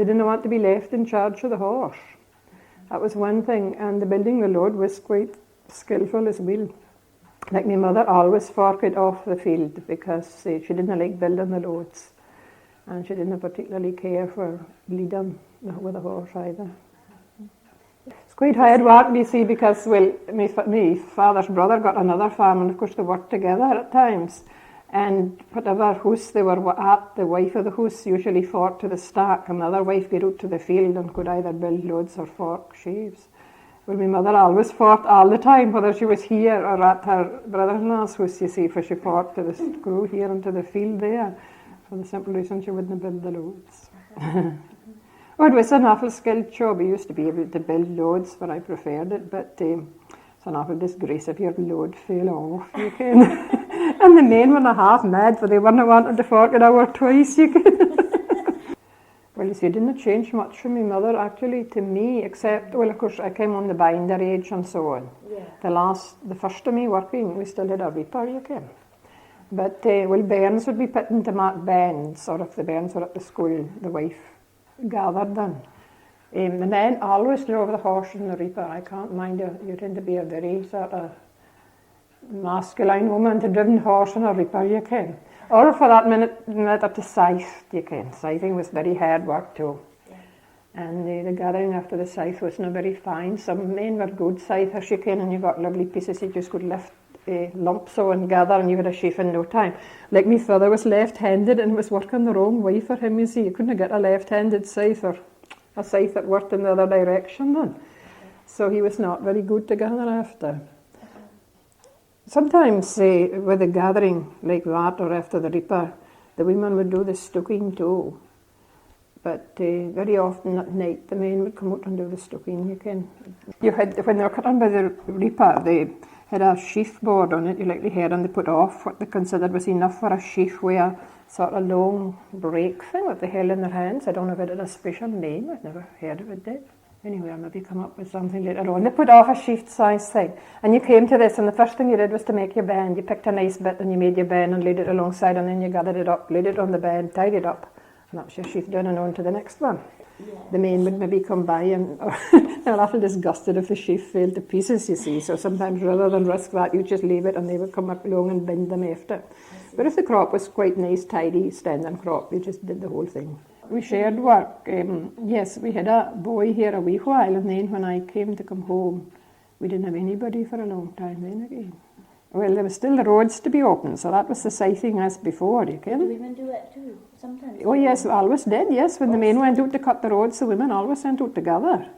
They didn't want to be left in charge of the horse. That was one thing, and the building the load was quite skillful as well. Like my mother always forked off the field because she didn't like building the loads, and she didn't particularly care for leading with a horse either. It's quite hard work, you see, because, well, my father's brother got another farm, and of course they worked together at times. And whatever house they were at, the wife of the house usually fought to the stack, and the other wife got out to the field and could either build loads or fork sheaves. Well, my mother always fought all the time, whether she was here or at her brother-in-law's house, you see, for she fought to the screw here and to the field there, for the simple reason she wouldn't build the loads. Oh, it was an awful skilled job. We used to be able to build loads, but I preferred it, but it's an awful disgrace if your load fell off, you can. And the men were half mad, for they weren't wanting to fork it over twice, you can. Well, you see, it didn't change much from my mother, actually, to me, except, well, of course, I came on the binder age and so on. Yeah. The first of me working, we still had a reaper, you can. But, well, bairns would be putting to mark bands, or if the bairns were at the school, the wife gathered them. The men always drove the horse and the reaper. I can't mind you tend to be a very sort of masculine woman to driven horse and a reaper, you can. Or for that matter to scythe, you can. Scything was very hard work too. Yeah. And the gathering after the scythe wasn't very fine. Some men were good scythers, you can, and you got lovely pieces you just could lift lumps so and gather, and you had a sheaf in no time. Like my father was left-handed and was working the wrong way for him, you see. You couldn't get a left-handed scythe or a scythe that worked in the other direction then. So he was not very good to gather after. Sometimes with a gathering like that or after the reaper, the women would do the stooking too. But very often at night the men would come out and do the stooking, you can. When they were cutting by the reaper, they had a sheaf board on it, you likely heard, and they put off what they considered was enough for a sheaf with a sort of long brake thing that they held in their hands. I don't know if it had a special name, I've never heard of it did. Anyway, I'll maybe come up with something later on. They put off a sheaf size thing, and you came to this, and the first thing you did was to make your band. You picked a nice bit and you made your band and laid it alongside, and then you gathered it up, laid it on the band, tied it up, and that's your sheaf done and on to the next one. Yeah. The men would maybe come by and they were awful disgusted if the sheaf fell to pieces, you see. So sometimes rather than risk that, you just leave it and they would come up along and bind them after. But if the crop was quite nice, tidy, standing crop, you just did the whole thing. We shared work. Yes, we had a boy here a wee while, and then when I came to come home, we didn't have anybody for a long time then again. Well, there was still the roads to be opened, so that was the scything as before, you can. Do women do it too, sometimes? Oh yes, always did, yes. When the men went out to cut the roads, the women always went out together.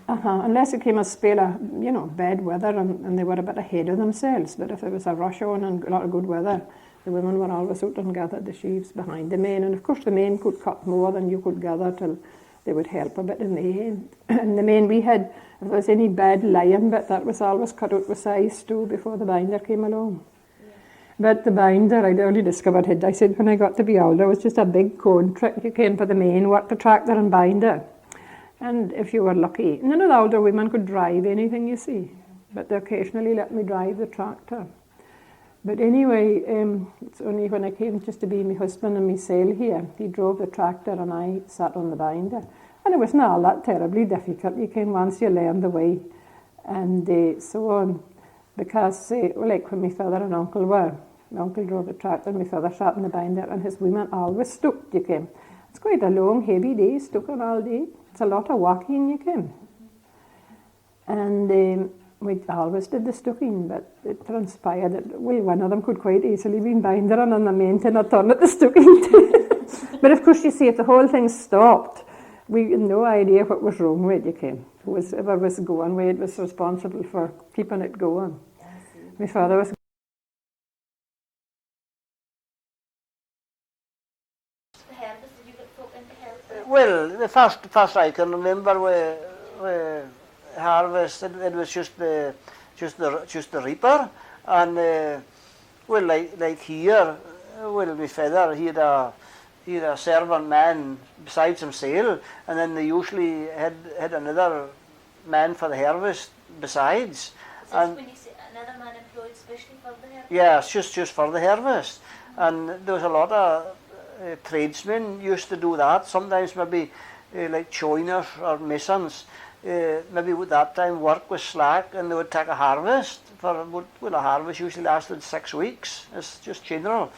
Unless it came a spell of, bad weather and they were a bit ahead of themselves. But if there was a rush on and a lot of good weather, the women were always out and gathered the sheaves behind the men. And of course the men could cut more than you could gather till they would help a bit in the end. And the men we had, if there was any bad lying bit, that was always cut out with size too before the binder came along. Yeah. But the binder, I'd only discovered it, I said when I got to be older, it was just a big cone trick you came for the men, work the tractor and binder. And if you were lucky, none of the older women could drive anything, you see. But they occasionally let me drive the tractor. But anyway, it's only when I came just to be my husband and my sail here, he drove the tractor and I sat on the binder. And it wasn't all that terribly difficult, you came once you learn the way and so on. Because, like when my father and uncle were, my uncle drove the tractor and my father sat on the binder and his women always stooked, you came. It's quite a long, heavy day, stooking all day. It's a lot of walking, you came. And we always did the stooking, but it transpired that, well, one of them could quite easily be bindering and the main to not turn at the stooking. But of course, you see, if the whole thing stopped, we had no idea what was wrong with it, you came. Whoever was going with it was responsible for keeping it going. My father was... Well, the first I can remember we harvest. It was just the reaper, and well, like here, well, my father he had a servant man besides himself, and then they usually had another man for the harvest besides. So and when you say another man employed specially for the harvest? Yeah, just for the harvest, and there was a lot of tradesmen used to do that. Sometimes maybe like joiners or masons, maybe at that time work was slack and they would take a harvest. Well, a harvest usually lasted 6 weeks. It's just general.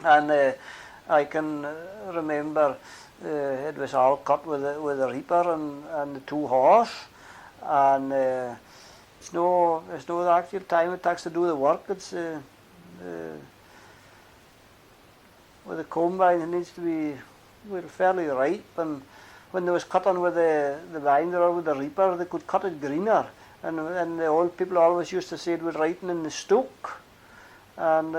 And I can remember it was all cut with a reaper and the 2 horse, and it's no the actual time it takes to do the work. It's with the combine it needs to be fairly ripe, and when they was cutting with the binder or with the reaper, they could cut it greener, and the old people always used to say it was ripen in the stoke, and